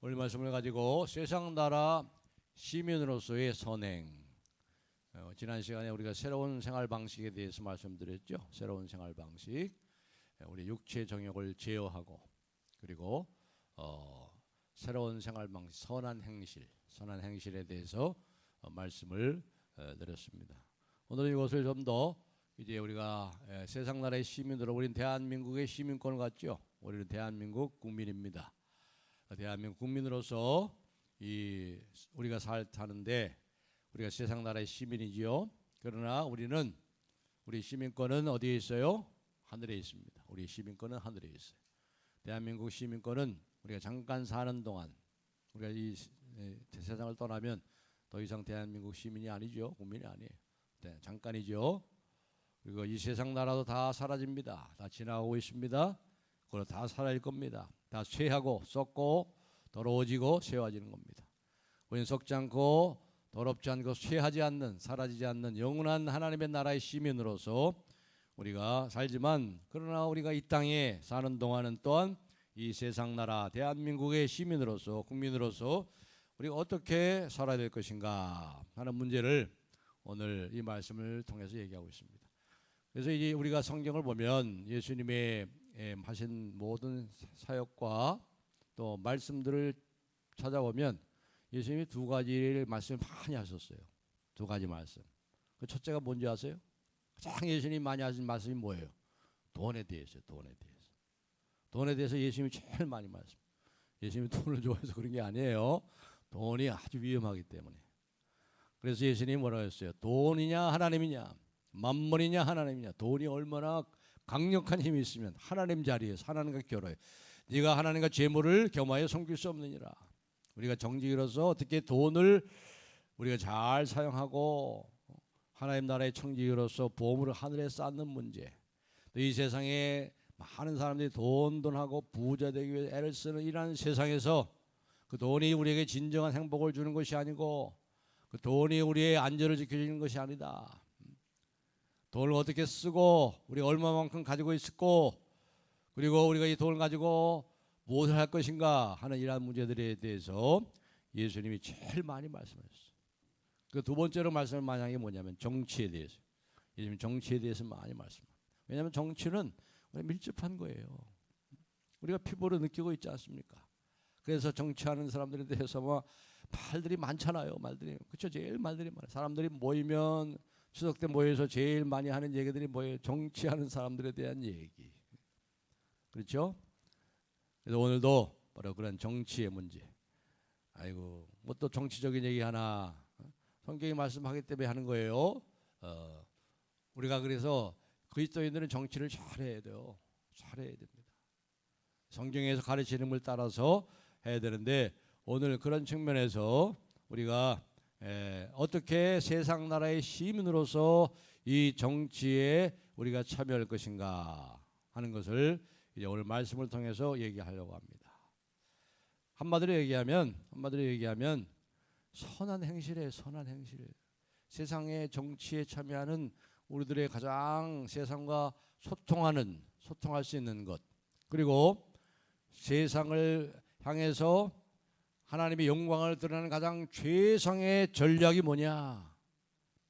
오늘 말씀을 가지고 세상 나라 시민으로서의 선행. 지난 시간에 우리가 새로운 생활 방식에 대해서 말씀드렸죠. 새로운 생활 방식. 우리 육체 정욕을 제어하고 그리고 새로운 생활 방식, 선한 행실에 대해서 말씀을 드렸습니다. 오늘 이것을 좀 더 이제 우리가 세상 나라의 시민으로 우리는 대한민국의 시민권을 갖죠. 우리는 대한민국 국민입니다. 대한민국 국민으로서 우리가 사는데 우리가 세상 나라의 시민이지요. 그러나 우리 시민권은 어디에 있어요? 하늘에 있습니다. 우리 시민권은 하늘에 있어요. 대한민국 시민권은 우리가 잠깐 사는 동안 우리가 이 세상을 떠나면 더 이상 대한민국 시민이 아니죠. 국민이 아니에요. 네, 잠깐이죠. 그리고 이 세상 나라도 다 사라집니다. 다 지나가고 있습니다. 그걸 다 사라질 겁니다. 다 쇠하고 썩고 더러워지고 쇠화지는 겁니다. 우리는 썩지 않고 더럽지 않고 쇠하지 않는, 사라지지 않는 영원한 하나님의 나라의 시민으로서 우리가 살지만, 그러나 우리가 이 땅에 사는 동안은 또한 이 세상 나라 대한민국의 시민으로서, 국민으로서 우리가 어떻게 살아야 될 것인가 하는 문제를 오늘 이 말씀을 통해서 얘기하고 있습니다. 그래서 이제 우리가 성경을 보면 예수님의 하신 모든 사역과 또 말씀들을 찾아보면 예수님이 두 가지를 말씀을 많이 하셨어요. 두 가지 말씀. 그 첫째가 뭔지 아세요? 가장 예수님이 많이 하신 말씀이 뭐예요? 돈에 대해서요. 돈에 대해서 예수님이 제일 많이 말씀. 예수님이 돈을 좋아해서 그런 게 아니에요. 돈이 아주 위험하기 때문에. 그래서 예수님이 뭐라고 했어요? 돈이냐 하나님이냐, 만몬이냐 하나님이냐. 돈이 얼마나 강력한 힘이 있으면 하나님 자리에서 하나님과 결혼해. 네가 하나님과 재물을 겸하여 섬길 수 없느니라. 우리가 정직으로서 어떻게 돈을 우리가 잘 사용하고 하나님 나라의 청지기로서 보물을 하늘에 쌓는 문제. 또 이 세상에 많은 사람들이 돈하고 부자 되기 위해 애를 쓰는 이러한 세상에서 그 돈이 우리에게 진정한 행복을 주는 것이 아니고 그 돈이 우리의 안전을 지켜주는 것이 아니다. 돈을 어떻게 쓰고 우리가 얼마만큼 가지고 있고 그리고 우리가 이 돈을 가지고 무엇을 할 것인가 하는 이러한 문제들에 대해서 예수님이 제일 많이 말씀하셨어요. 그 두 번째로 말씀을 많이 한 게 뭐냐면 정치에 대해서. 예수님이 정치에 대해서 많이 말씀합니다. 왜냐하면 정치는 밀접한 거예요. 우리가 피부로 느끼고 있지 않습니까? 그래서 정치하는 사람들에 대해서 말들이 많잖아요. 말들이. 그렇죠. 제일 말들이 많아요. 사람들이 모이면 추석 때 모여서 제일 많이 하는 얘기들이 뭐예요? 정치하는 사람들에 대한 얘기. 그렇죠? 그래서 오늘도 바로 그런 정치의 문제. 아이고, 뭐 또 정치적인 얘기 하나. 성경이 말씀하기 때문에 하는 거예요. 우리가 그래서 그리스도인들은 정치를 잘해야 돼요. 잘해야 됩니다. 성경에서 가르치는 걸 따라서 해야 되는데 오늘 그런 측면에서 우리가 어떻게 세상 나라의 시민으로서 이 정치에 우리가 참여할 것인가 하는 것을 이제 오늘 말씀을 통해서 얘기하려고 합니다. 한마디로 얘기하면 선한 행실이에요. 선한 행실. 세상의 정치에 참여하는 우리들의 가장 세상과 소통할 수 있는 것, 그리고 세상을 향해서 하나님의 영광을 드러내는 가장 최상의 전략이 뭐냐?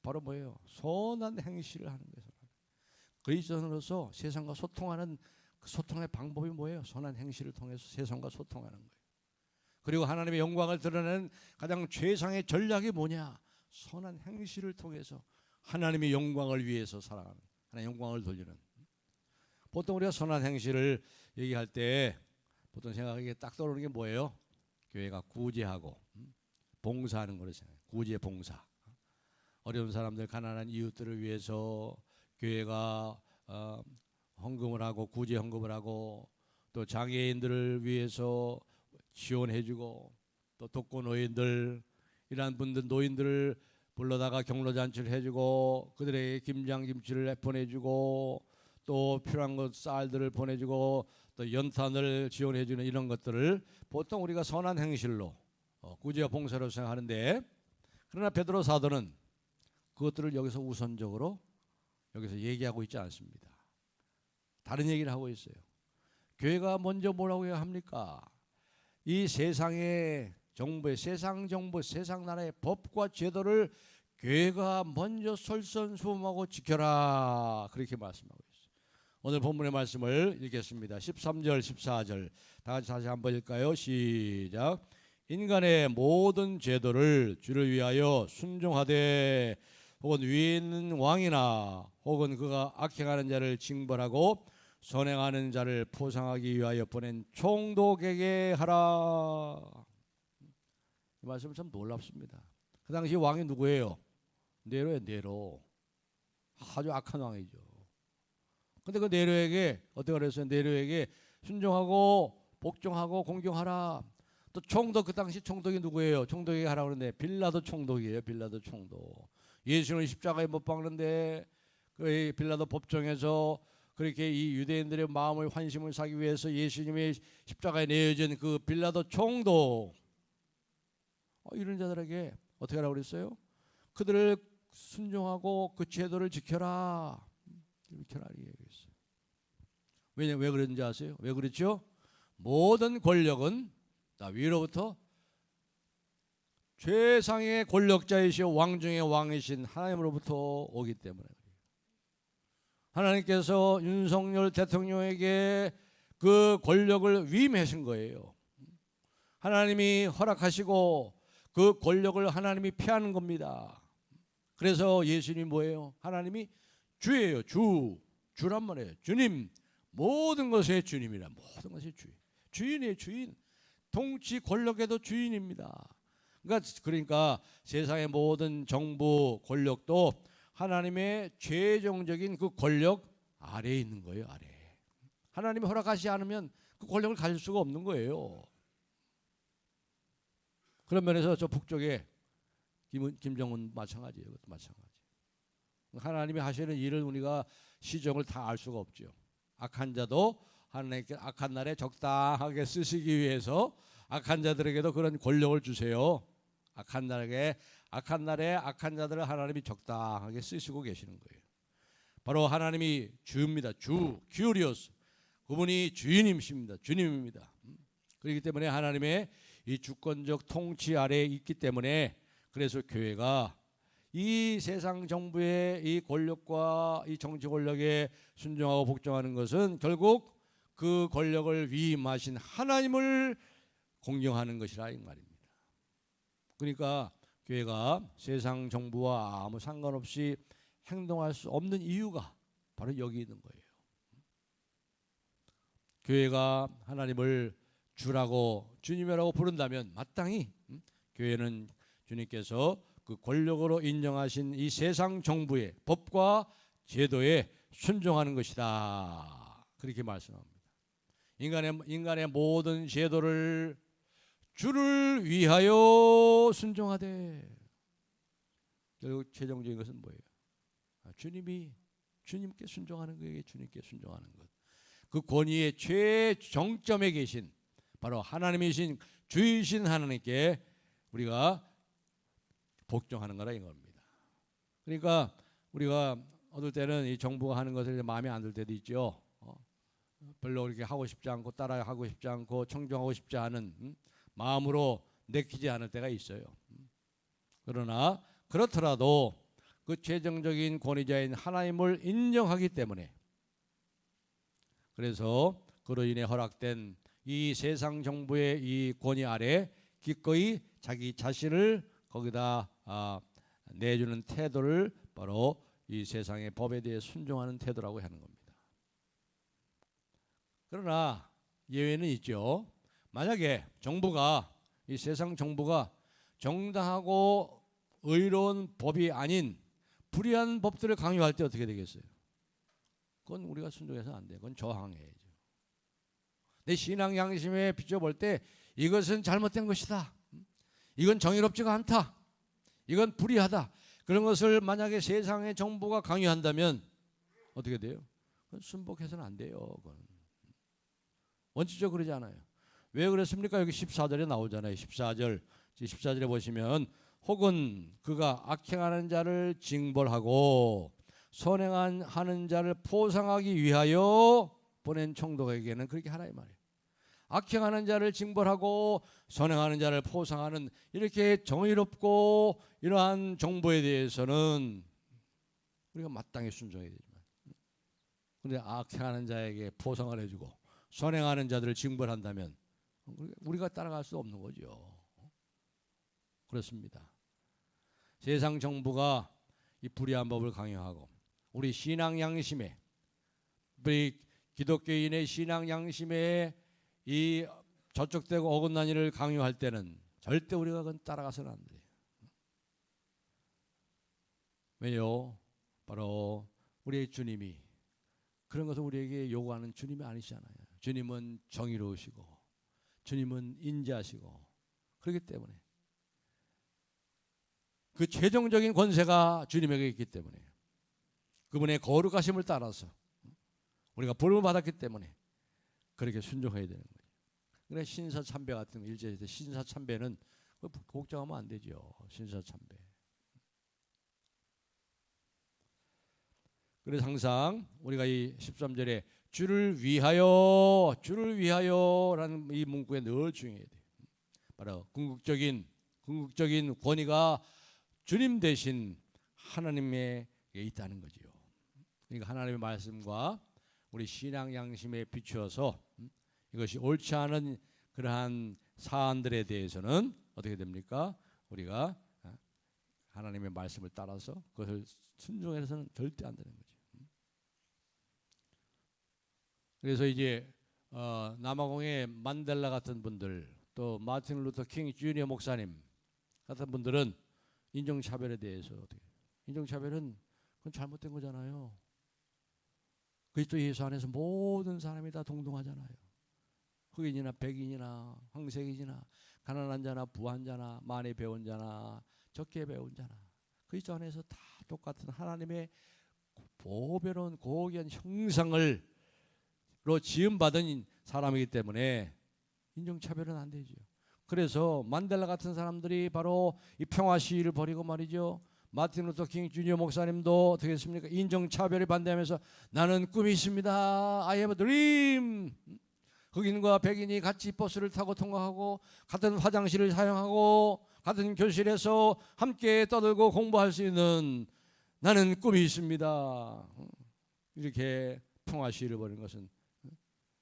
바로 뭐예요? 선한 행실을 하는 거예요. 그리스도인으로서 세상과 소통하는 그 소통의 방법이 뭐예요? 선한 행실을 통해서 세상과 소통하는 거예요. 그리고 하나님의 영광을 드러내는 가장 최상의 전략이 뭐냐? 선한 행실을 통해서 하나님의 영광을 위해서 살아가는, 하나님의 영광을 돌리는. 보통 우리가 선한 행실을 얘기할 때 보통 생각하기에 딱 떠오르는 게 뭐예요? 교회가 구제하고 봉사하는 거를 생각해요. 구제 봉사. 어려운 사람들, 가난한 이웃들을 위해서 교회가 헌금을 하고 구제 헌금을 하고 또 장애인들을 위해서 지원해주고 또 독거노인들 이러한 분들 노인들을 불러다가 경로잔치를 해주고 그들에게 김장김치를 보내주고 또 필요한 것 쌀들을 보내주고 또 연탄을 지원해주는 이런 것들을 보통 우리가 선한 행실로 구제와 봉사로 생각하는데, 그러나 베드로 사도는 그것들을 여기서 우선적으로 여기서 얘기하고 있지 않습니다. 다른 얘기를 하고 있어요. 교회가 먼저 뭐라고 해야 합니까? 이 세상의 정부의 세상 정부, 세상 나라의 법과 제도를 교회가 먼저 솔선수범하고 지켜라, 그렇게 말씀하고 있어요. 오늘 본문의 말씀을 읽겠습니다. 13절 14절 다 같이 다시 한번 읽을까요? 시작. 인간의 모든 제도를 주를 위하여 순종하되 혹은 위에 있는 왕이나 혹은 그가 악행하는 자를 징벌하고 선행하는 자를 포상하기 위하여 보낸 총독에게 하라. 이 말씀은 참 놀랍습니다. 그 당시 왕이 누구예요? 네로예요. 네로. 아주 악한 왕이죠. 근데 그 네로에게 어떻게 그랬어요? 네로에게 순종하고 복종하고 공경하라. 또 총독, 그 당시 총독이 누구예요? 총독에게 하라고 그러는데 빌라도 총독이에요. 빌라도 총독. 예수는 십자가에 못 박는데 그 빌라도 법정에서 그렇게 이 유대인들의 마음을 환심을 사기 위해서 예수님의 십자가에 내어진 그 빌라도 총독, 이런 자들에게 어떻게 하라고 그랬어요? 그들을 순종하고 그 제도를 지켜라. 지켜라 이렇게 얘기했어요. 왜 그런지 아세요? 왜 그렇죠? 모든 권력은 다 위로부터 최상의 권력자이시오 왕 중의 왕이신 하나님으로부터 오기 때문에, 하나님께서 윤석열 대통령에게 그 권력을 위임하신 거예요. 하나님이 허락하시고 그 권력을 하나님이 피하는 겁니다. 그래서 예수님이 뭐예요? 하나님이 주예요. 주란 말이에요. 주님, 모든 것의 주님이라. 모든 것의 주인이에요. 주인. 통치 권력에도 주인입니다. 그러니까 세상의 모든 정부 권력도 하나님의 최종적인 그 권력 아래에 있는 거예요. 아래. 하나님이 허락하지 않으면 그 권력을 가질 수가 없는 거예요. 그런 면에서 저 북쪽에 김정은 마찬가지예요. 그것도 마찬가지. 하나님이 하시는 일을 우리가 시정을 다 알 수가 없죠. 악한 자도 하나님께 악한 날에 적당하게 쓰시기 위해서 악한 자들에게도 그런 권력을 주세요. 악한 날에 악한 자들을 하나님이 적당하게 쓰시고 계시는 거예요. 바로 하나님이 주입니다. 큐리오스. 그분이 주인이십니다. 주님입니다. 그렇기 때문에 하나님의 이 주권적 통치 아래에 있기 때문에, 그래서 교회가 이 세상 정부의 이 권력과 이 정치 권력에 순종하고 복종하는 것은 결국 그 권력을 위임하신 하나님을 공경하는 것이라 이 말입니다. 그러니까 교회가 세상 정부와 아무 상관없이 행동할 수 없는 이유가 바로 여기 있는 거예요. 교회가 하나님을 주라고, 주님이라고 부른다면 마땅히 교회는 주님께서 그 권력으로 인정하신 이 세상 정부의 법과 제도에 순종하는 것이다, 그렇게 말씀합니다. 인간의 모든 제도를 주를 위하여 순종하되, 결국 최종적인 것은 뭐예요? 주님께 순종하는 거예요. 주님께 순종하는 것. 그 권위의 최정점에 계신 바로 하나님이신 주이신 하나님께 우리가 복종하는 거라 이겁니다. 그러니까 우리가 어떨 때는 이 정부가 하는 것을 마음에 안 들 때도 있죠. 별로 그렇게 하고 싶지 않고 따라하고 싶지 않고 청종하고 싶지 않은 마음으로 내키지 않을 때가 있어요. 그러나 그렇더라도 그 최종적인 권위자인 하나님을 인정하기 때문에, 그래서 그로 인해 허락된 이 세상 정부의 이 권위 아래 기꺼이 자기 자신을 거기다 내주는 태도를 바로 이 세상의 법에 대해 순종하는 태도라고 하는 겁니다. 그러나 예외는 있죠. 만약에 정부가, 이 세상 정부가 정당하고 의로운 법이 아닌 불의한 법들을 강요할 때 어떻게 되겠어요? 그건 우리가 순종해서 안 돼요. 그건 저항해야죠. 내 신앙 양심에 비춰볼 때 이것은 잘못된 것이다, 이건 정의롭지가 않다, 이건 불의하다, 그런 것을 만약에 세상의 정부가 강요한다면 어떻게 돼요? 그건 순복해서는 안 돼요. 그건 원칙적으로 그러지 않아요. 왜 그렇습니까? 여기 14절에 나오잖아요. 14절에 보시면 혹은 그가 악행하는 자를 징벌하고 선행하는 자를 포상하기 위하여 보낸 총독에게는 그렇게 하라 이 말이에요. 악행하는 자를 징벌하고 선행하는 자를 포상하는 이렇게 정의롭고 이러한 정보에 대해서는 우리가 마땅히 순종해야 되지만, 근데 악행하는 자에게 포상을 해주고 선행하는 자들을 징벌한다면 우리가 따라갈 수 없는 거죠. 그렇습니다. 세상 정부가 이 불의한 법을 강요하고 우리 신앙 양심에, 우리 기독교인의 신앙 양심에 이 저촉되고 어긋난 일을 강요할 때는 절대 우리가 그건 따라가서는 안 돼요. 왜요? 바로 우리의 주님이 그런 것을 우리에게 요구하는 주님이 아니시잖아요. 주님은 정의로우시고 주님은 인자하시고 그렇기 때문에 그 최종적인 권세가 주님에게 있기 때문에 그분의 거룩하심을 따라서 우리가 부름을 받았기 때문에 그렇게 순종해야 되는 거예요. 그래 신사참배 같은 거 일제시대 때 신사참배는 걱정하면 안 되죠. 신사참배. 그래서 항상 우리가 이 13절에 주를 위하여라는 이 문구에 늘 중요해야 돼요. 바로 궁극적인 권위가 주님 대신 하나님에게 있다는 거지요. 그러니까 하나님의 말씀과 우리 신앙 양심에 비추어서 이것이 옳지 않은 그러한 사안들에 대해서는 어떻게 됩니까? 우리가 하나님의 말씀을 따라서 그것을 순종해서는 절대 안 되는 거죠. 그래서 이제 남아공의 만델라 같은 분들, 또 마틴 루터 킹 주니어 목사님 같은 분들은 인종차별에 대해서 어떻게, 인종차별은 그건 잘못된 거잖아요. 그리스도 예수 안에서 모든 사람이 다 동등하잖아요. 흑인이나 백인이나 황색인이나 가난한 자나 부한 자나 많이 배운 자나 적게 배운 자나 그리스도 안에서 다 똑같은 하나님의 보배로운 고귀한 형상으로 지음받은 사람이기 때문에 인종차별은 안 되죠. 그래서 만델라 같은 사람들이 바로 이 평화 시위를 벌이고 말이죠. 마틴 루터 킹 주니어 목사님도 어떻게 했습니까? 인종차별에 반대하면서 나는 꿈이 있습니다. I have a dream. 흑인과 백인이 같이 버스를 타고 통과하고 같은 화장실을 사용하고 같은 교실에서 함께 떠들고 공부할 수 있는 나는 꿈이 있습니다. 이렇게 평화 시위를 벌이는 것은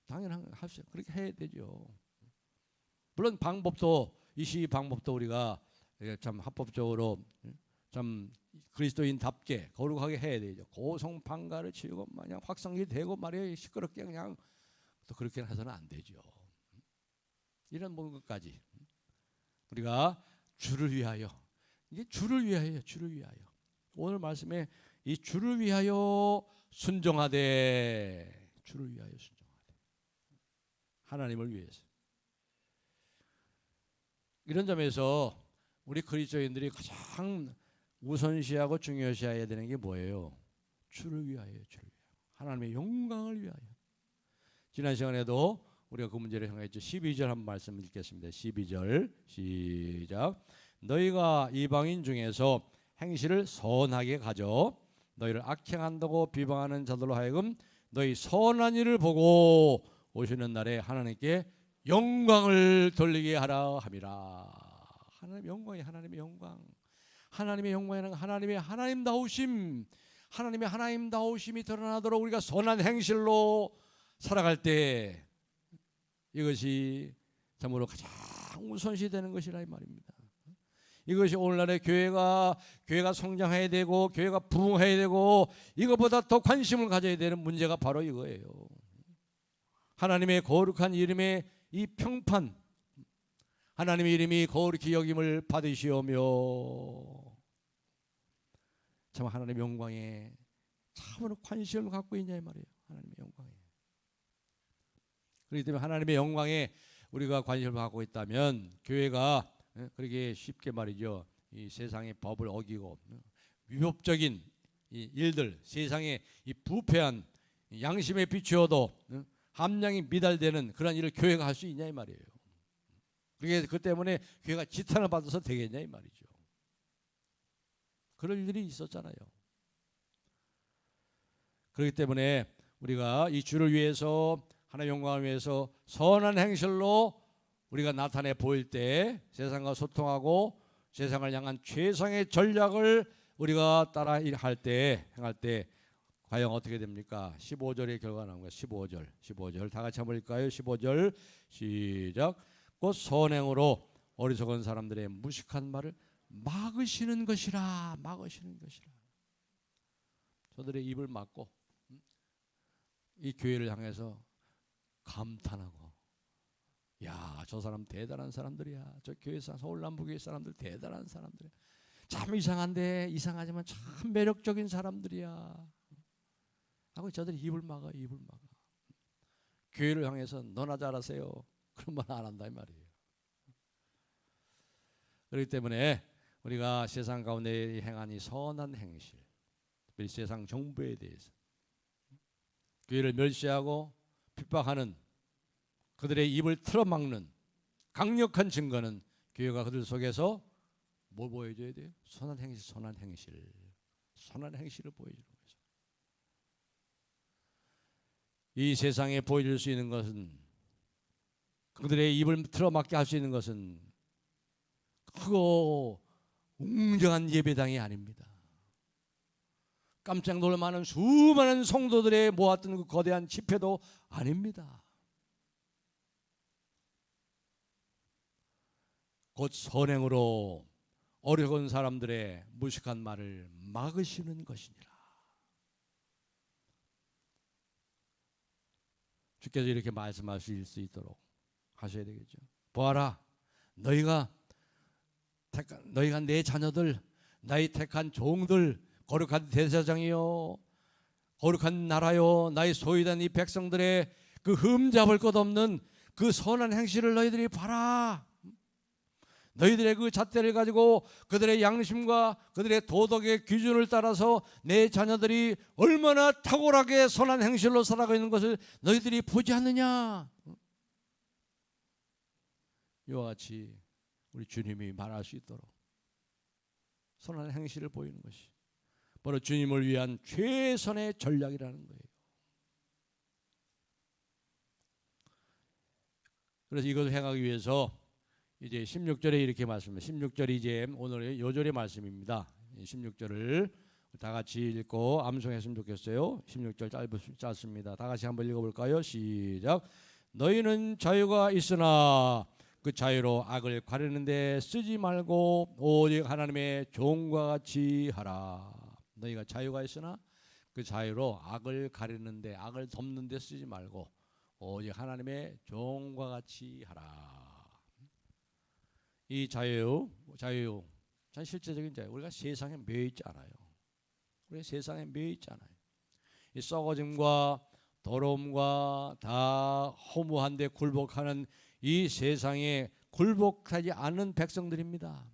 당연한 합시다. 그렇게 해야 되죠. 물론 방법도 이 시위 방법도 우리가 참 합법적으로 참 그리스도인답게 거룩하게 해야 되죠. 고성방가를 치우고 마냥 확성기 되고 말이에요. 시끄럽게 그냥 또 그렇게 해서는 안 되죠. 이런 모든 것까지 우리가 주를 위하여, 이게 주를 위하여, 주를 위하여. 오늘 말씀에 이 주를 위하여 순종하되, 주를 위하여 순종하되, 하나님을 위해서. 이런 점에서 우리 그리스도인들이 가장 우선시하고 중요시해야 되는 게 뭐예요? 주를 위하여, 주를 위하여. 하나님의 영광을 위하여. 지난 시간에도 우리가 그 문제를 생각했죠. 12절 한 말씀 읽겠습니다. 12절 시작. 너희가 이방인 중에서 행실을 선하게 가져 너희를 악행한다고 비방하는 자들로 하여금 너희 선한 일을 보고 오시는 날에 하나님께 영광을 돌리게 하라 함이라. 하나님의 영광이 하나님의 영광. 하나님의 영광이라는 하나님의 하나님다우심, 하나님의 하나님다우심이 드러나도록 우리가 선한 행실로 살아갈 때 이것이 참으로 가장 우선시 되는 것이라 이 말입니다. 이것이 오늘날의 교회가 성장해야 되고 교회가 부흥해야 되고 이것보다 더 관심을 가져야 되는 문제가 바로 이거예요. 하나님의 거룩한 이름의 이 평판, 하나님의 이름이 거룩히 여김을 받으시오며 참 하나님의 영광에 참으로 관심을 갖고 있냐 이 말이에요. 하나님의 영광에. 그렇기 때문에 하나님의 영광에 우리가 관심을 갖고 있다면 교회가 그렇게 쉽게 말이죠. 이 세상의 법을 어기고 위법적인 이 일들, 세상의 이 부패한 양심에 비추어도 함량이 미달되는 그런 일을 교회가 할 수 있냐 이 말이에요. 그 때문에 교회가 지탄을 받아서 되겠냐 이 말이죠. 그럴 일들이 있었잖아요. 그렇기 때문에 우리가 이 주를 위해서 하나님의 영광을 위해서 선한 행실로 우리가 나타내 보일 때 세상과 소통하고 세상을 향한 최상의 전략을 우리가 따라 행할 때 과연 어떻게 됩니까? 15절의 결과가 나온 거예요. 15절 다 같이 한번 읽을까요? 15절 시작. 곧 선행으로 어리석은 사람들의 무식한 말을 막으시는 것이라. 저들의 입을 막고 이 교회를 향해서 감탄하고, 야, 저 사람 대단한 사람들이야. 저 교회 서울 남부교회 사람들 대단한 사람들이야. 참 이상한데 이상하지만 참 매력적인 사람들이야 하고 저들이 입을 막아. 교회를 향해서 너나 잘하세요 그런 말 안 한다 이 말이에요. 그렇기 때문에 우리가 세상 가운데 행한 이 선한 행실, 특별히 세상 정부에 대해서 교회를 멸시하고 핍박하는 그들의 입을 틀어막는 강력한 증거는 교회가 그들 속에서 뭘 보여줘야 돼요? 선한 행실을 보여주는 거죠. 이 세상에 보여줄 수 있는 것은, 그들의 입을 틀어막게 할 수 있는 것은 크고 웅장한 예배당이 아닙니다. 깜짝 놀랄 만한 수많은 성도들의 모았던 그 거대한 집회도 아닙니다. 곧 선행으로 어리석은 사람들의 무식한 말을 막으시는 것이니라. 주께서 이렇게 말씀하실 수 있도록 하셔야 되겠죠. 보아라, 너희가 내 자녀들, 나의 택한 종들, 거룩한 대제사장이요, 거룩한 나라요, 나의 소유된 이 백성들의 그 흠잡을 것 없는 그 선한 행실을 너희들이 봐라. 너희들의 그 잣대를 가지고 그들의 양심과 그들의 도덕의 기준을 따라서 내 자녀들이 얼마나 탁월하게 선한 행실로 살아가고 있는 것을 너희들이 보지 않느냐. 이와 같이 우리 주님이 말할 수 있도록 선한 행실을 보이는 것이 바로 주님을 위한 최선의 전략이라는 거예요. 그래서 이것을 행하기 위해서 이제 16절에 이렇게 말씀합니다. 16절이 이제 오늘의 요절의 말씀입니다. 16절을 다 같이 읽고 암송했으면 좋겠어요. 16절 짧습니다. 다 같이 한번 읽어볼까요? 시작. 너희는 자유가 있으나 그 자유로 악을 가리는 데 쓰지 말고 오직 하나님의 종과 같이 하라. 너희가 자유가 있으나 그 자유로 악을 가리는 데, 악을 덮는 데 쓰지 말고 오직 하나님의 종과 같이 하라. 이 자유, 참 실제적인 자유. 우리가 세상에 매여 있지 않아요. 우리 세상에 매여 있지 않아요. 이 썩어짐과 더러움과 다 허무한 데 굴복하는 이 세상에 굴복하지 않는 백성들입니다.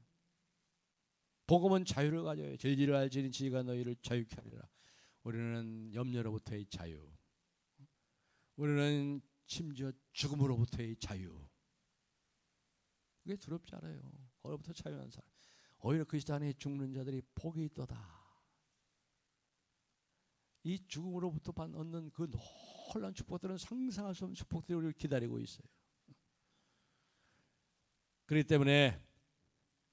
복음은 자유를 가져요. 진리를 알지니 지가 너희를 자유케 하리라. 우리는 염려로부터의 자유, 우리는 심지어 죽음으로부터의 자유. 그게 두렵지 않아요. 거기부터 자유한 사람. 오히려 그리스도 안에 죽는 자들이 복이 있도다. 이 죽음으로부터 얻는 그 놀라운 축복들은 상상할 수 없는 축복들이 우리를 기다리고 있어요. 그렇기 때문에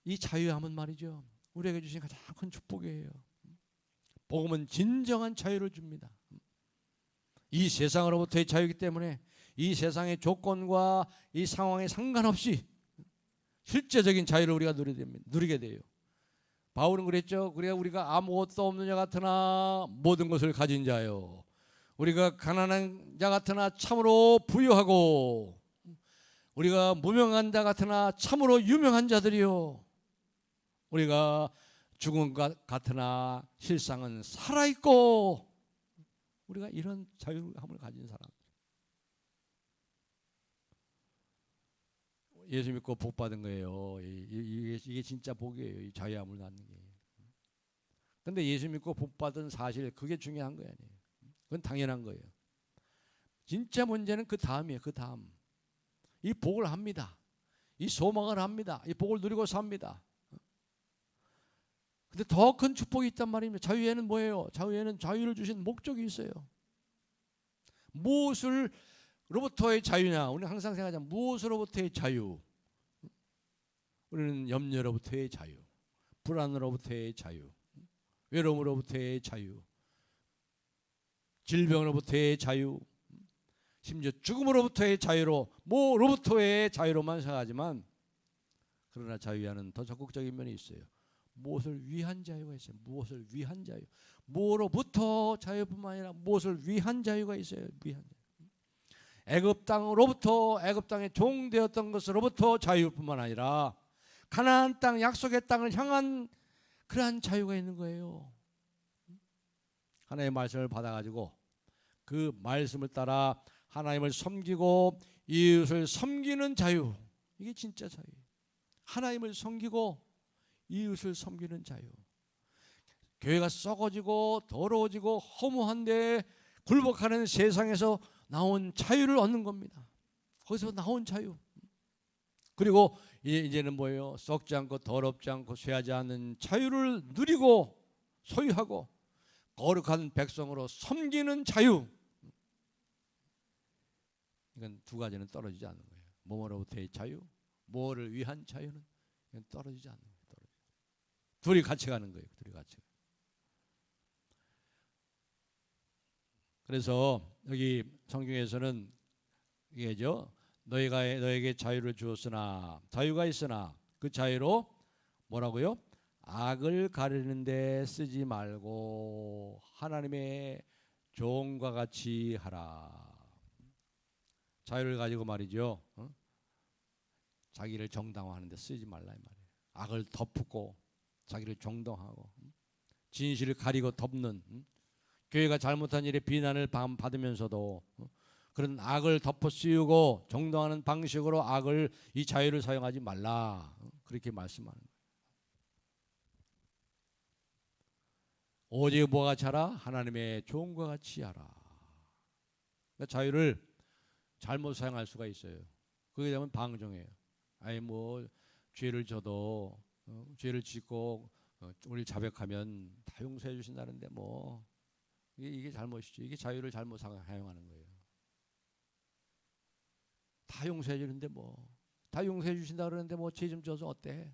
이 자유함은 말이죠, 우리에게 주신 가장 큰 축복이에요. 복음은 진정한 자유를 줍니다. 이 세상으로부터의 자유이기 때문에 이 세상의 조건과 이 상황에 상관없이 실제적인 자유를 우리가 누리게 돼요. 바울은 그랬죠. 우리가 아무것도 없는 자 같으나 모든 것을 가진 자요, 우리가 가난한 자 같으나 참으로 부유하고, 우리가 무명한 자 같으나 참으로 유명한 자들이요, 우리가 죽은 것 같으나 실상은 살아있고, 우리가 이런 자유함을 가진 사람. 예수 믿고 복 받은 거예요. 이게 진짜 복이에요. 이 자유함을 갖는 게. 그런데 예수 믿고 복 받은 사실, 그게 중요한 거예요. 그건 당연한 거예요. 진짜 문제는 그 다음이에요. 그 다음. 이 복을 합니다. 이 소망을 합니다. 이 복을 누리고 삽니다. 근데 더 큰 축복이 있단 말입니다. 자유에는 뭐예요? 자유에는 자유를 주신 목적이 있어요. 무엇을 로부터의 자유냐? 우리는 항상 생각하자. 무엇으로부터의 자유? 우리는 염려로부터의 자유, 불안으로부터의 자유, 외로움으로부터의 자유, 질병으로부터의 자유, 심지어 죽음으로부터의 자유로, 뭐로부터의 자유로만 생각하지만, 그러나 자유와는 더 적극적인 면이 있어요. 무엇을 위한 자유가 있어요. 무엇을 위한 자유. 뭐로부터 자유뿐만 아니라 무엇을 위한 자유가 있어요. 위한 자유. 애굽 땅으로부터, 애굽 땅에 종되었던 것으로부터 자유뿐만 아니라 가나안 땅, 약속의 땅을 향한 그러한 자유가 있는 거예요. 하나님의 말씀을 받아가지고 그 말씀을 따라 하나님을 섬기고 이웃을 섬기는 자유, 이게 진짜 자유예요. 하나님을 섬기고 이웃을 섬기는 자유. 교회가 썩어지고 더러워지고 허무한데 굴복하는 세상에서 나온 자유를 얻는 겁니다. 거기서 나온 자유. 그리고 이제는 뭐예요? 썩지 않고 더럽지 않고 쇠하지 않는 자유를 누리고 소유하고 거룩한 백성으로 섬기는 자유. 이건 두 가지는 떨어지지 않는 거예요. 뭐로부터의 자유, 뭐를 위한 자유는 이건 떨어지지 않는 거예요. 둘이 같이 가는 거예요. 둘이 같이. 그래서 여기 성경에서는 이게죠. 너에게 자유를 주었으나, 자유가 있으나 그 자유로 뭐라고요? 악을 가리는 데 쓰지 말고 하나님의 종과 같이 하라. 자유를 가지고 말이죠. 자기를 정당화하는 데 쓰지 말라 이 말이에요. 악을 덮고 자기를 정당화하고 진실을 가리고 덮는, 교회가 잘못한 일에 비난을 받으면서도 그런 악을 덮어 씌우고 정당하는 방식으로 악을, 이 자유를 사용하지 말라, 그렇게 말씀하는 거예요. 오직 뭐가 같이 하라? 하나님의 종과 같이 하라. 그러니까 자유를 잘못 사용할 수가 있어요. 그게 되면 방종이에요. 아니 뭐 죄를 져도 죄를 짓고 우리 자백하면 다 용서해 주신다는데 뭐 이게 잘못이죠. 이게 자유를 잘못 사용하는 거예요. 다 용서해 주는데 다 용서해 주신다 그러는데 죄 좀 져서 어때?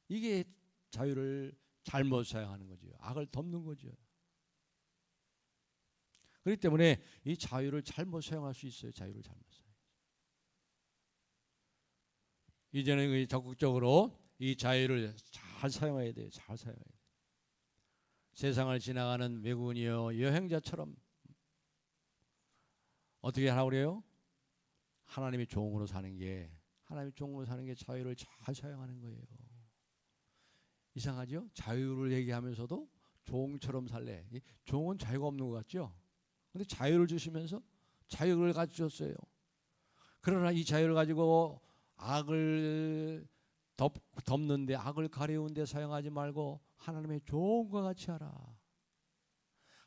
이게 자유를 잘못 사용하는 거죠. 악을 덮는 거죠. 그렇기 때문에 이 자유를 잘못 사용할 수 있어요. 자유를 잘못 사용. 이제는 적극적으로 이 자유를 잘 사용해야 돼요. 잘 사용해야 돼요. 세상을 지나가는 외국인이요 여행자처럼 어떻게 하라고 그래요? 하나님의 종으로 사는 게, 하나님의 종으로 사는 게 자유를 잘 사용하는 거예요. 이상하죠? 자유를 얘기하면서도 종처럼 살래. 종은 자유가 없는 것 같죠? 근데 자유를 주시면서 자유를 가지셨어요. 그러나 이 자유를 가지고 악을 덮는데, 악을 가리우는데 사용하지 말고 하나님의 종과 같이 하라.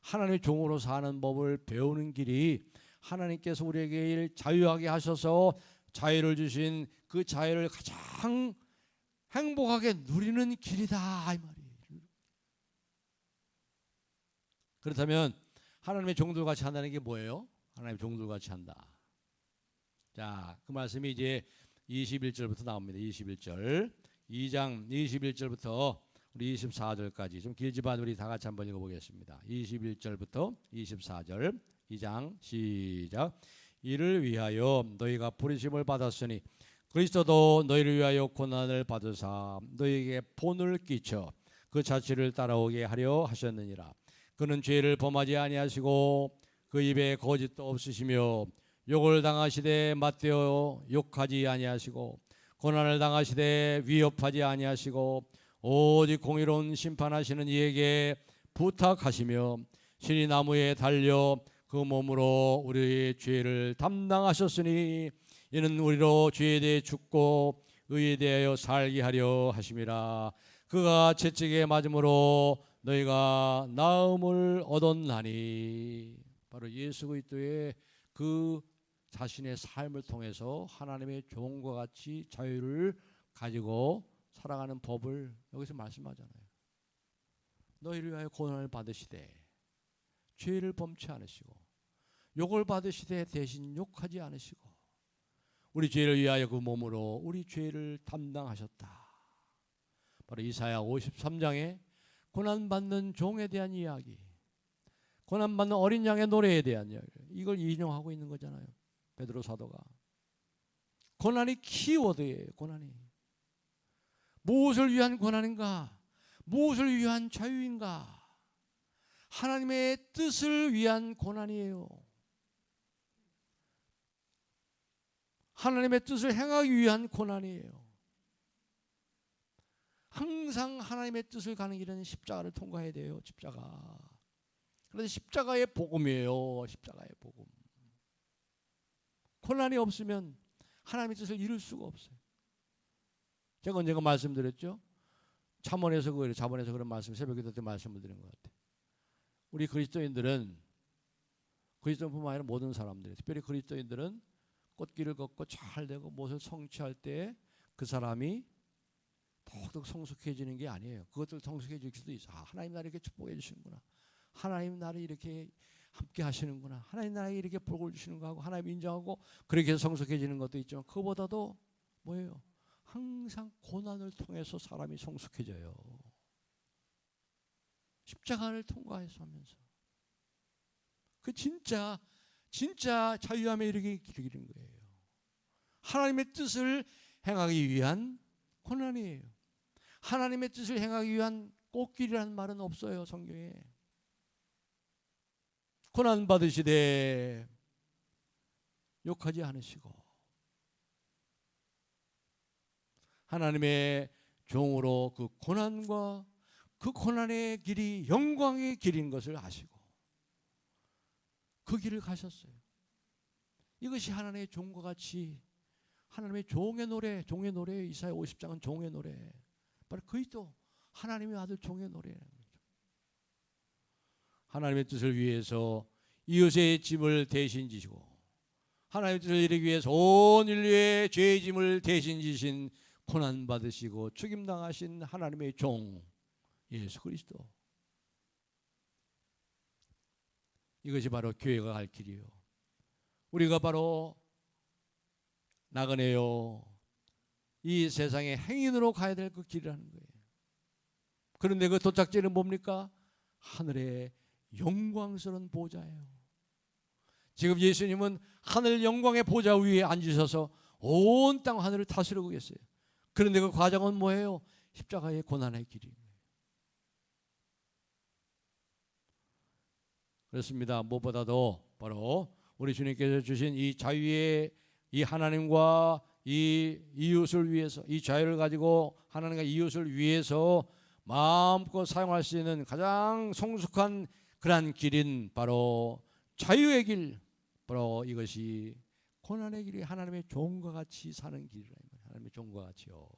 하나님의 종으로 사는 법을 배우는 길이, 하나님께서 우리에게 자유하게 하셔서 자유를 주신 그 자유를 가장 행복하게 누리는 길이다 이 말이에요. 그렇다면 하나님의 종들 같이 한다는 게 뭐예요? 하나님의 종들 같이 한다. 자, 그 말씀이 이제 21절부터 나옵니다. 21절. 2장 21절부터 우리 24절까지 좀 길지만 우리 다 같이 한번 읽어보겠습니다. 21절부터 24절 2장 시작. 이를 위하여 너희가 부르심을 받았으니 그리스도도 너희를 위하여 고난을 받으사 너희에게 본을 끼쳐 그 자취를 따라오게 하려 하셨느니라. 그는 죄를 범하지 아니하시고 그 입에 거짓도 없으시며 욕을 당하시되 맞대어 욕하지 아니하시고 고난을 당하시되 위협하지 아니하시고 오직 공의로운 심판하시는 이에게 부탁하시며 신이 나무에 달려 그 몸으로 우리의 죄를 담당하셨으니 이는 우리로 죄에 대해 죽고 의에 대하여 살게 하려 하심이라. 그가 채찍에 맞음으로 너희가 나음을 얻었나니. 바로 예수 그리스도의 그 자신의 삶을 통해서 하나님의 종과 같이 자유를 가지고 살아가는 법을 여기서 말씀하잖아요. 너희를 위하여 고난을 받으시되 죄를 범치 않으시고 욕을 받으시되 대신 욕하지 않으시고 우리 죄를 위하여 그 몸으로 우리 죄를 담당하셨다. 바로 이사야 53장에 고난받는 종에 대한 이야기, 고난받는 어린 양의 노래에 대한 이야기, 이걸 인용하고 있는 거잖아요. 베드로 사도가. 고난이 키워드예요. 고난이 무엇을 위한 고난인가? 무엇을 위한 자유인가? 하나님의 뜻을 위한 고난이에요. 하나님의 뜻을 행하기 위한 고난이에요. 항상 하나님의 뜻을 가는 길은 십자가를 통과해야 돼요. 십자가. 그래서 십자가의 복음이에요. 십자가의 복음. 고난이 없으면 하나님의 뜻을 이룰 수가 없어요. 제가 언젠가 말씀드렸죠. 자본에서 그런 말씀, 새벽기도 때 말씀을 드린 것 같아요. 우리 그리스도인들은, 그리스도인뿐만 아니라 모든 사람들이, 특별히 그리스도인들은 꽃길을 걷고 잘 되고 무엇을 성취할 때 그 사람이 더욱더 성숙해지는 게 아니에요. 그것들 성숙해질 수도 있어. 하나님 나를 이렇게 축복해 주시는구나. 하나님 나를 이렇게 함께 하시는구나. 하나님 나에게 이렇게 복을 주시는 거 하고 하나님 인정하고 그렇게 해서 성숙해지는 것도 있지만 그보다도 뭐예요? 항상 고난을 통해서 사람이 성숙해져요. 십자가를 통과해서 하면서 그 진짜 자유함에 이르게 기르는 거예요. 하나님의 뜻을 행하기 위한 고난이에요. 하나님의 뜻을 행하기 위한 꽃길이라는 말은 없어요. 성경에. 고난 받으시되 욕하지 않으시고 하나님의 종으로 그 고난과 그 고난의 길이 영광의 길인 것을 아시고 그 길을 가셨어요. 이것이 하나님의 종과 같이 하나님의 종의 노래, 이사야 50장은 종의 노래. 바로 그리스도 하나님의 아들 종의 노래라는 거죠. 하나님의 뜻을 위해서 이웃의 짐을 대신 지시고 하나님의 뜻을 이루기 위해서 온 인류의 죄의 짐을 대신 지신 고난 받으시고 죽임당하신 하나님의 종 예수 그리스도. 이것이 바로 교회가 갈 길이요. 우리가 바로 나그네요. 이 세상의 행인으로 가야 될 그 길이라는 거예요. 그런데 그 도착지는 뭡니까? 하늘의 영광스러운 보좌예요. 지금 예수님은 하늘 영광의 보좌 위에 앉으셔서 온 땅 하늘을 다스리고 계세요. 그런데 그 과정은 뭐예요? 십자가의 고난의 길이에요. 그렇습니다. 무엇보다도 바로 우리 주님께서 주신 이 자유의 이 하나님과 이 이웃을 위해서 이 자유를 가지고 하나님과 이웃을 위해서 마음껏 사용할 수 있는 가장 성숙한 그러한 길인 바로 자유의 길, 바로 이것이 고난의 길이 하나님의 종과 같이 사는 길이라. 하나님의 종과 같이요.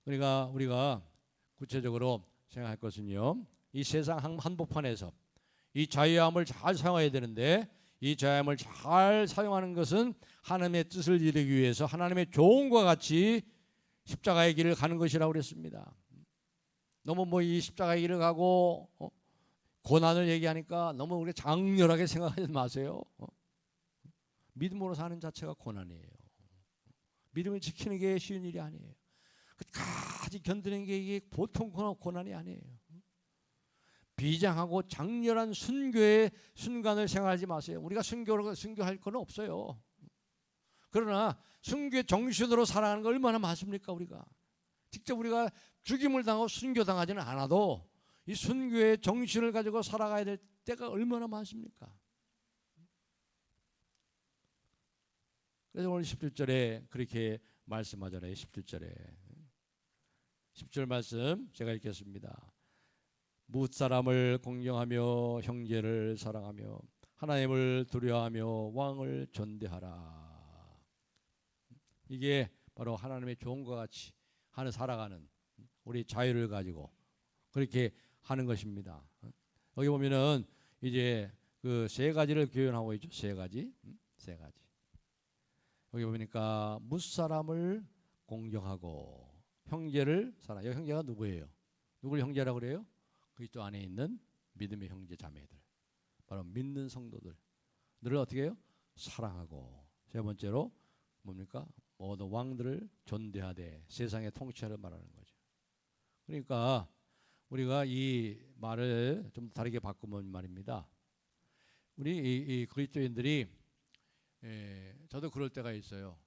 그러니까 우리가 구체적으로 생각할 것은요, 이 세상 한복판에서 이 자유함을 잘 사용해야 되는데 이 자유함을 잘 사용하는 것은 하나님의 뜻을 이루기 위해서 하나님의 종과 같이 십자가의 길을 가는 것이라고 그랬습니다. 너무 이 십자가의 길을 가고 고난을 얘기하니까 너무 우리 장렬하게 생각하지 마세요. 믿음으로 사는 자체가 고난이에요. 믿음을 지키는 게 쉬운 일이 아니에요. 끝까지 견디는 게 이게 보통 고난이 아니에요. 비장하고 장렬한 순교의 순간을 생각하지 마세요. 우리가 순교할 건 없어요. 그러나 순교의 정신으로 살아가는 거 얼마나 많습니까? 우리가 직접 우리가 죽임을 당하고 순교당하지는 않아도 이 순교의 정신을 가지고 살아가야 될 때가 얼마나 많습니까? 그래서 오늘 17절에 그렇게 말씀하잖아요. 17절에 10절 말씀 제가 읽겠습니다. 무엇 사람을 공경하며 형제를 사랑하며 하나님을 두려워하며 왕을 존대하라. 이게 바로 하나님의 종과 같이 살아가는 우리 자유를 가지고 그렇게 하는 것입니다. 여기 보면은 이제 그 세 가지를 교훈하고 있죠. 세 가지. 여기 보니까 무엇 사람을 공경하고 형제를 사랑. 여기 형제가 누구예요? 누굴 형제라고 그래요? 그리스도 안에 있는 믿음의 형제 자매들, 바로 믿는 성도들 늘 어떻게 해요? 사랑하고. 세 번째로 뭡니까? 모든 왕들을 존대하되 세상의 통치하를 말하는 거죠. 그러니까 우리가 이 말을 좀 다르게 바꾸면 말입니다. 우리 이 그리스도인들이 저도 그럴 때가 있어요.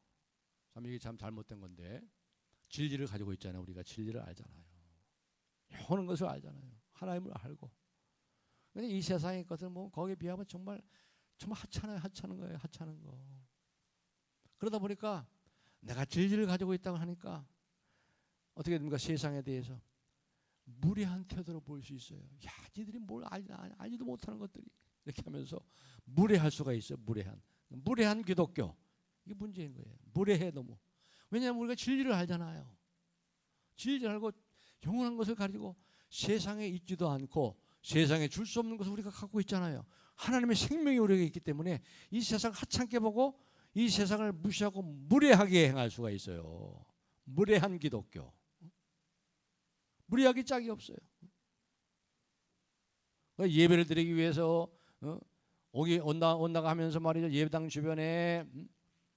참 이게 참 잘못된 건데 진리를 가지고 있잖아요. 우리가 진리를 알잖아요. 영원한 것을 알잖아요. 하나님을 알고. 근데 이 세상의 것을 뭐 거기에 비하면 정말 하찮아요. 하찮은 거예요. 하찮은 거. 그러다 보니까 내가 진리를 가지고 있다고 하니까 어떻게 됩니까? 세상에 대해서 무례한 태도로 볼 수 있어요. 야, 니들이 뭘 알지도 못하는 것들이 이렇게 하면서 무례할 수가 있어요. 무례한 기독교. 이게 문제인 거예요. 무례해 너무. 왜냐하면 우리가 진리를 알잖아요. 진리를 알고 영원한 것을 가지고 세상에 있지도 않고 세상에 줄 수 없는 것을 우리가 갖고 있잖아요. 하나님의 생명이 우리에게 있기 때문에 이 세상 하찮게 보고 이 세상을 무시하고 무례하게 행할 수가 있어요. 무례한 기독교. 무례하기 짝이 없어요. 예배를 드리기 위해서 온다가 하면서 말이죠. 예배당 주변에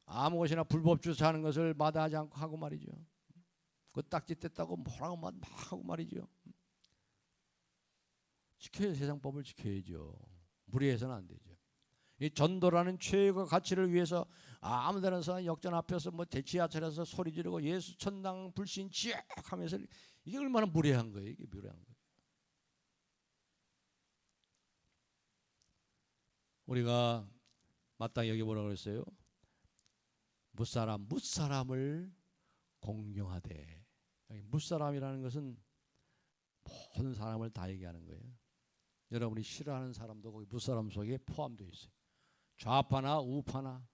아무것이나 불법 주차하는 것을 마다하지 않고 하고 말이죠. 그 딱지 뗐다고 뭐라고 막 하고 말이죠. 지켜야 세상 법을 지켜야죠. 무리해서는 안 되죠. 이 전도라는 최고의 가치를 위해서 아무데나 역전 앞에서 뭐 대치하철에서 소리 지르고 예수 천당 불신 지옥 하면서 이게 얼마나 무례한 거예요. 이게 무례한 거예요. 우리가 마땅히 여기 뭐라고 그랬어요? 무사람을 공경하되. 무사람이라는 것은 모든 사람을 다 얘기하는 거예요. 여러분이 싫어하는 사람도 거기 무사람 속에 포함되어 있어요. 좌파나 우파나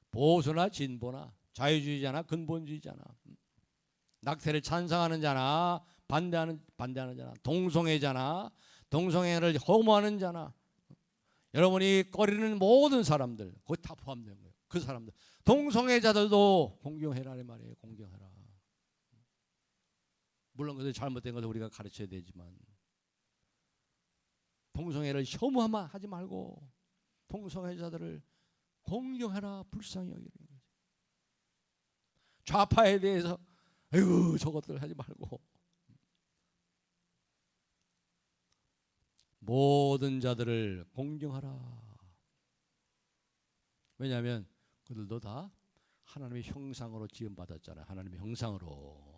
보수나 진보나 자유주의자나 근본주의자나 낙태를 찬성하는 자나 반대하는 자나 동성애자나 동성애를 혐오하는 자나 여러분이 꺼리는 모든 사람들 거기 다 포함된 거예요. 그 사람들 동성애자들도 공경해라 이 말이에요. 공경해라. 물론 그들 잘못된 것을 우리가 가르쳐야 되지만 동성애를 혐오하면 하지 말고 동성애자들을 공경해라. 불쌍히 여기는 거죠. 좌파에 대해서 아이고 저것들 하지 말고 모든 자들을 공경하라. 왜냐하면 그들도 다 하나님의 형상으로 지음받았잖아요. 하나님의 형상으로.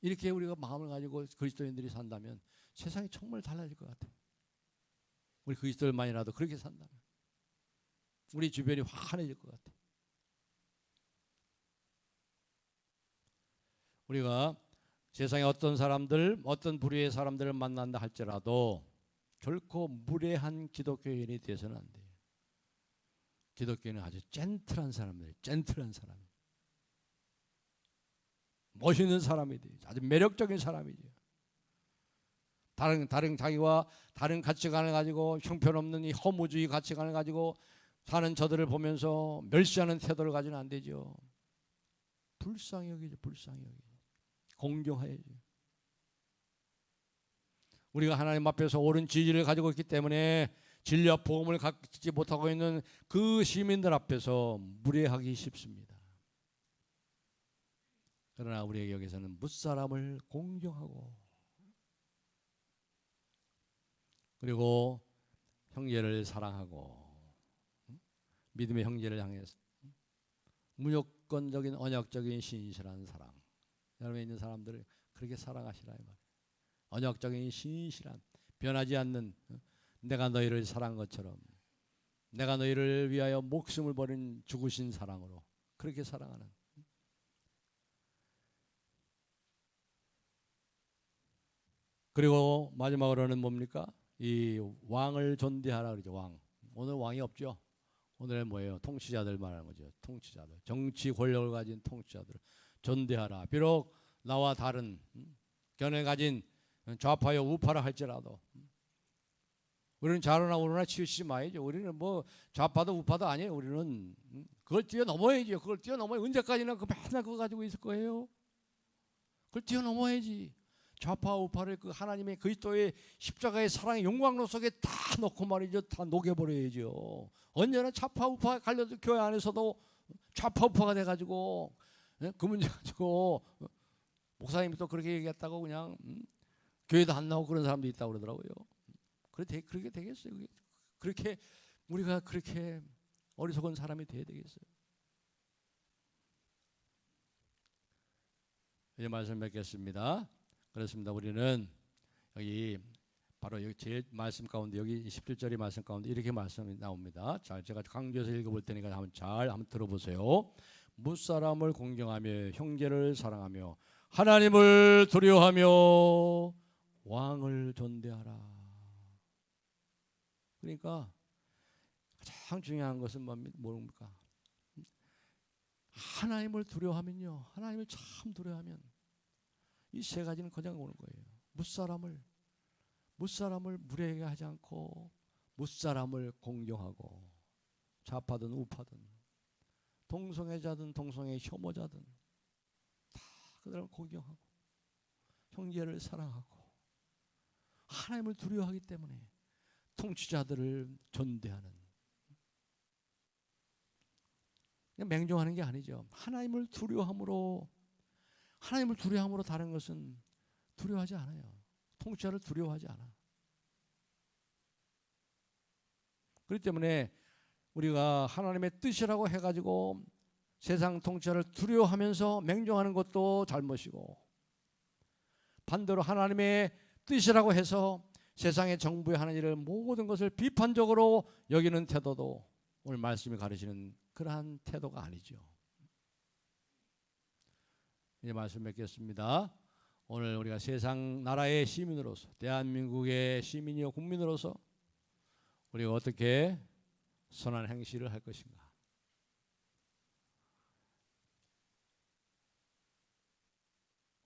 이렇게 우리가 마음을 가지고 그리스도인들이 산다면 세상이 정말 달라질 것 같아요. 우리 그리스도인만이라도 그렇게 산다면 우리 주변이 환해질 것 같아요. 우리가 세상에 어떤 사람들, 어떤 부류의 사람들을 만난다 할지라도 결코 무례한 기독교인이 되어서는 안 돼요. 기독교인은 아주 젠틀한 사람들이에요. 젠틀한 사람. 멋있는 사람이 돼요. 아주 매력적인 사람이죠. 다른 자기와 다른 가치관을 가지고 형편없는 이 허무주의 가치관을 가지고 사는 저들을 보면서 멸시하는 태도를 가지는 안 되죠. 불쌍히 여기죠. 불쌍히 여기죠. 공경해야죠. 우리가 하나님 앞에서 옳은 지지를 가지고 있기 때문에 진리와 복음을 갖지 못하고 있는 그 시민들 앞에서 무례하기 쉽습니다. 그러나 우리에게 여기서는 무사람을 공경하고 그리고 형제를 사랑하고 믿음의 형제를 향해서 무조건적인 언약적인 신실한 사랑. 여러분에 있는 사람들을 그렇게 사랑하시라 이 말이에요. 언약적인 신실한 변하지 않는 내가 너희를 사랑한 것처럼 내가 너희를 위하여 목숨을 버린 죽으신 사랑으로 그렇게 사랑하는. 그리고 마지막으로는 뭡니까? 이 왕을 존대하라 그러죠. 왕. 오늘 왕이 없죠. 오늘은 뭐예요? 통치자들 말하는 거죠. 통치자들. 정치 권력을 가진 통치자들. 존대하라. 비록 나와 다른 견해 가진 좌파여 우파라 할지라도 우리는 좌로나 우로나 치우치지 마야죠. 우리는 뭐 좌파도 우파도 아니에요. 우리는 그걸 뛰어넘어야죠. 그걸 뛰어넘어야 언제까지나 그 맨날 그거 가지고 있을 거예요. 그걸 뛰어넘어야지. 좌파 우파를 그 하나님의 그리스도의 십자가의 사랑의 영광로 속에 다 넣고 말이죠. 다 녹여버려야죠. 언제나 좌파 우파 갈려도 교회 안에서도 좌파 우파가 돼가지고 그 문제 가지고 목사님이 또 그렇게 얘기했다고 그냥 교회도 안 나오고 그런 사람도 있다고 그러더라고요. 그렇게 되겠어요. 그렇게 우리가 그렇게 어리석은 사람이 돼야 되겠어요. 이제 말씀 맺겠습니다. 그렇습니다. 우리는 여기 바로 여기 제 말씀 가운데 여기 17절의 말씀 가운데 이렇게 말씀이 나옵니다. 잘 제가 강조해서 읽어볼 테니까 한번 들어보세요. 무사람을 공경하며 형제를 사랑하며 하나님을 두려워하며 왕을 존대하라. 그러니까 가장 중요한 것은 뭡니까? 하나님을 두려워하면요. 하나님을 참 두려워하면 이 세 가지는 그냥 오는 거예요. 무사람을 무례하게 하지 않고 무사람을 공경하고 좌파든 우파든 동성애자든 동성애 혐오자든 다 그들을 공경하고 형제를 사랑하고 하나님을 두려워하기 때문에 통치자들을 존대하는, 맹종하는 게 아니죠. 하나님을 두려워함으로 다른 것은 두려워하지 않아요. 통치자를 두려워하지 않아. 그렇기 때문에 우리가 하나님의 뜻이라고 해가지고 세상 통치자를 두려워하면서 맹종하는 것도 잘못이고, 반대로 하나님의 뜻이라고 해서 세상의 정부에 하는 일을 모든 것을 비판적으로 여기는 태도도 오늘 말씀이 가르치는 그러한 태도가 아니죠. 이제 말씀 맺겠습니다. 오늘 우리가 세상 나라의 시민으로서, 대한민국의 시민이요 국민으로서 우리가 어떻게 선한 행실을 할 것인가.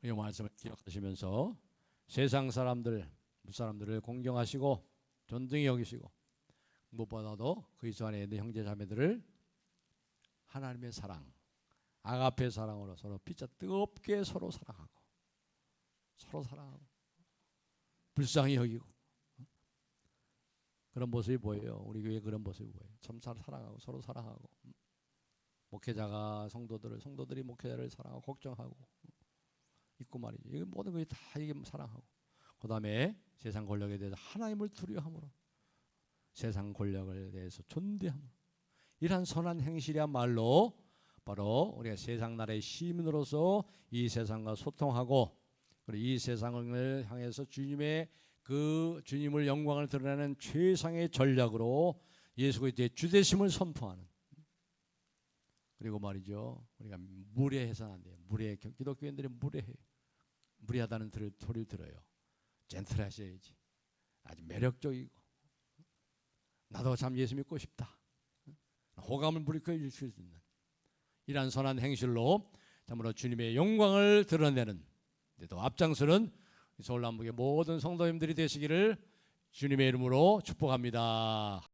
이 말씀을 기억하시면서 세상 사람들을 공경하시고 존중히 여기시고, 무엇보다도 그리스도 안에 있는 형제 자매들을 하나님의 사랑, 아가페 사랑으로 서로 피차 뜨겁게 서로 사랑하고 불쌍히 여기고, 그런 모습이 보여요. 우리 교회에 그런 모습이 보여요. 참 사랑하고 서로 사랑하고, 목회자가 성도들이 목회자를 사랑하고 걱정하고 있고 말이죠. 이게 모든 것이 다 이게 사랑하고, 그 다음에 세상 권력에 대해서 하나님을 두려워함으로 세상 권력에 대해서 존대함으로, 이러한 선한 행실이야말로 바로 우리가 세상 나라의 시민으로서 이 세상과 소통하고, 그리고 이 세상을 향해서 주님을 영광을 드러내는 최상의 전략으로 예수 그리스도의 주되심을 선포하는, 그리고 말이죠, 우리가 무례해서는 안 돼요. 기독교인들이 무례하다는 소리를 들어요. 젠틀하셔야지, 아주 매력적이고, 나도 참 예수 믿고 싶다, 호감을 불이켜 수 있는 이러한 선한 행실로 참으로 주님의 영광을 드러내는, 또 앞장서는 서울 남북의 모든 성도님들이 되시기를 주님의 이름으로 축복합니다.